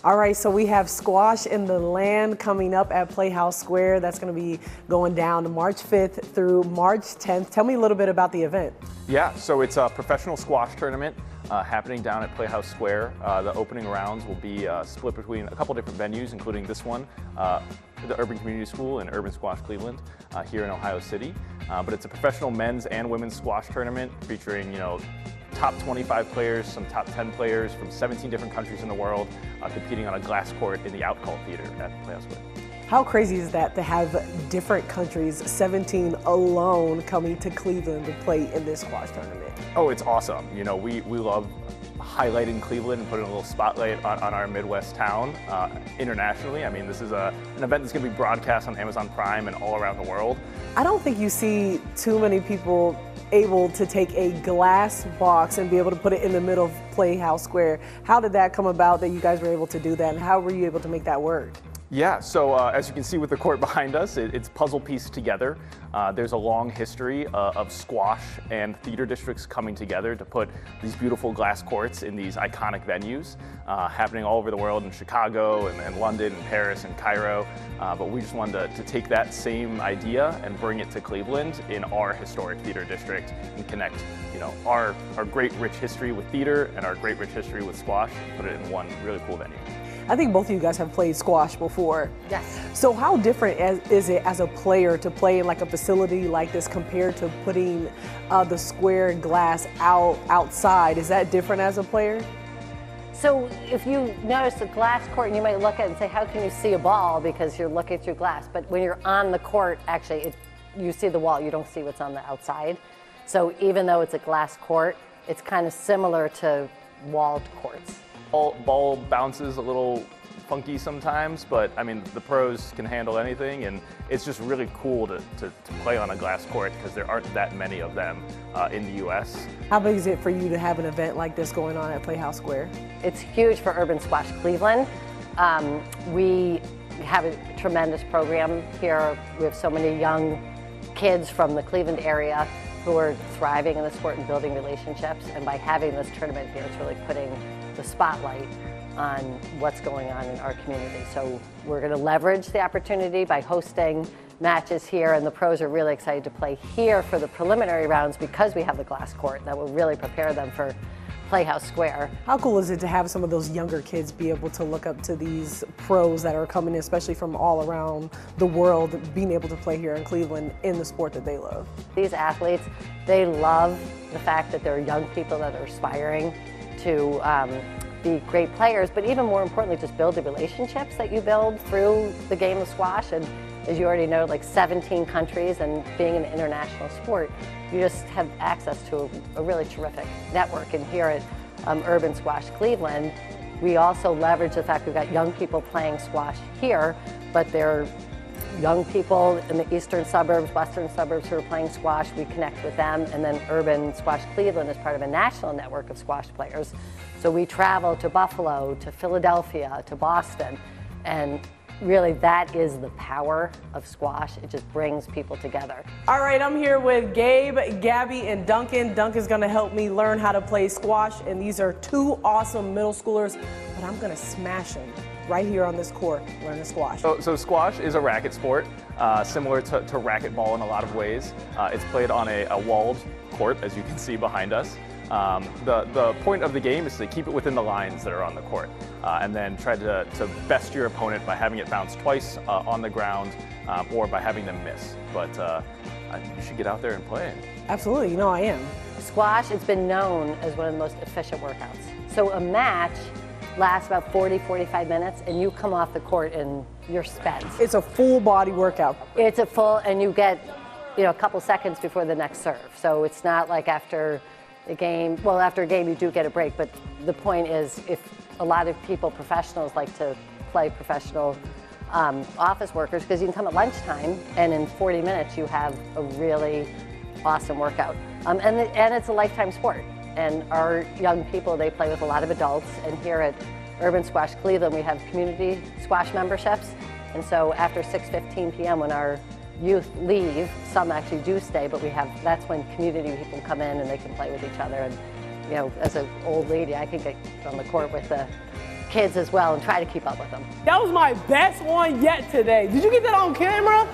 All right, so we have Squash in the Land coming up at Playhouse Square. That's going to be going down March 5th through March 10th. Tell me a little bit about the event. Yeah, so it's a professional squash tournament happening down at Playhouse Square. The opening rounds will be split between a couple different venues, including this one, the Urban Community School and Urban Squash Cleveland here in Ohio City. But it's a professional men's and women's squash tournament featuring, top 25 players, some top 10 players from 17 different countries in the world competing on a glass court in the Outcall Theater at Playhouse Square. How crazy is that to have different countries, 17 alone, coming to Cleveland to play in this squash tournament? Oh, it's awesome. We love highlighting Cleveland and putting a little spotlight on our Midwest town internationally. I mean, this is an event that's going to be broadcast on Amazon Prime and all around the world. I don't think you see too many people able to take a glass box and be able to put it in the middle of Playhouse Square. How did that come about that you guys were able to do that, and how were you able to make that work? Yeah, so as you can see with the court behind us, it's puzzle pieced together. There's a long history of squash and theater districts coming together to put these beautiful glass courts in these iconic venues, happening all over the world in Chicago and London and Paris and Cairo. But we just wanted to take that same idea and bring it to Cleveland in our historic theater district and connect, our great rich history with theater and our great rich history with squash, put it in one really cool venue. I think both of you guys have played squash before. Yes. So how different is it as a player to play in like a facility like this compared to putting the square glass outside? Is that different as a player? So if you notice the glass court, and you might look at it and say, how can you see a ball because you're looking through glass? But when you're on the court, actually, you see the wall. You don't see what's on the outside. So even though it's a glass court, it's kind of similar to walled courts. Ball bounces a little funky sometimes, but I mean, the pros can handle anything, and it's just really cool to play on a glass court because there aren't that many of them in the U.S. How big is it for you to have an event like this going on at Playhouse Square? It's huge for Urban Squash Cleveland. We have a tremendous program here. We have so many young kids from the Cleveland area who are thriving in the sport and building relationships, and by having this tournament here, it's really putting the spotlight on what's going on in our community. So we're going to leverage the opportunity by hosting matches here, and the pros are really excited to play here for the preliminary rounds because we have the glass court that will really prepare them for Playhouse Square. How cool is it to have some of those younger kids be able to look up to these pros that are coming in, especially from all around the world, being able to play here in Cleveland in the sport that they love? These athletes, they love the fact that there are young people that are aspiring to be great players, but even more importantly, just build the relationships that you build through the game of squash. And as you already know, like 17 countries, and being an international sport, you just have access to a really terrific network. And here at Urban Squash Cleveland, we also leverage the fact we've got young people playing squash here, but they're young people in the eastern suburbs, western suburbs who are playing squash. We connect with them, and then Urban Squash Cleveland is part of a national network of squash players. So we travel to Buffalo, to Philadelphia, to Boston, and really that is the power of squash. It just brings people together. All right, I'm here with Gabe, Gabby, and Duncan. Duncan's gonna help me learn how to play squash, and these are two awesome middle schoolers, but I'm gonna smash them right here on this court, learning squash. So squash is a racket sport, similar to racquetball in a lot of ways. It's played on a walled court, as you can see behind us. The point of the game is to keep it within the lines that are on the court, and then try to best your opponent by having it bounce twice on the ground, or by having them miss. But you should get out there and play. Absolutely, I am. Squash, it's been known as one of the most efficient workouts. So a match lasts about 40-45 minutes, and you come off the court and you're spent. It's a full body workout. It's a full, and you get a couple seconds before the next serve. So it's not like after a game, well, after a game you do get a break, but the point is, if a lot of people, professionals, like to play professional office workers, because you can come at lunchtime and in 40 minutes you have a really awesome workout. And it's a lifetime sport. And our young people, they play with a lot of adults. And here at Urban Squash Cleveland, we have community squash memberships. And so after 6:15 p.m. when our youth leave, some actually do stay, but that's when community people come in and they can play with each other. And as an old lady, I can get on the court with the kids as well and try to keep up with them. That was my best one yet today. Did you get that on camera?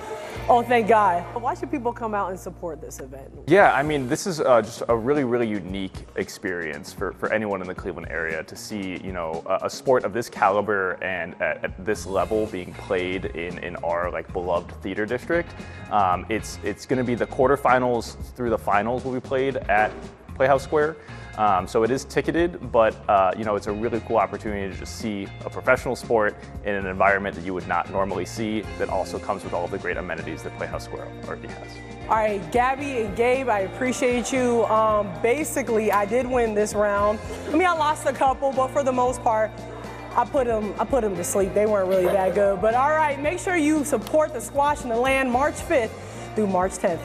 Oh, thank God. Why should people come out and support this event? Yeah, I mean, this is just a really, really unique experience for anyone in the Cleveland area to see, you know, a sport of this caliber and at this level being played in our like beloved theater district. It's going to be the quarterfinals through the finals will be played at Playhouse Square. So it is ticketed, but you know, it's a really cool opportunity to just see a professional sport in an environment that you would not normally see that also comes with all of the great amenities that Playhouse Square already has. All right, Gabby and Gabe, I appreciate you. Basically, I did win this round. I mean, I lost a couple, but for the most part, I put them to sleep. They weren't really that good. But all right, make sure you support the Squash in the Land March 5th through March 10th.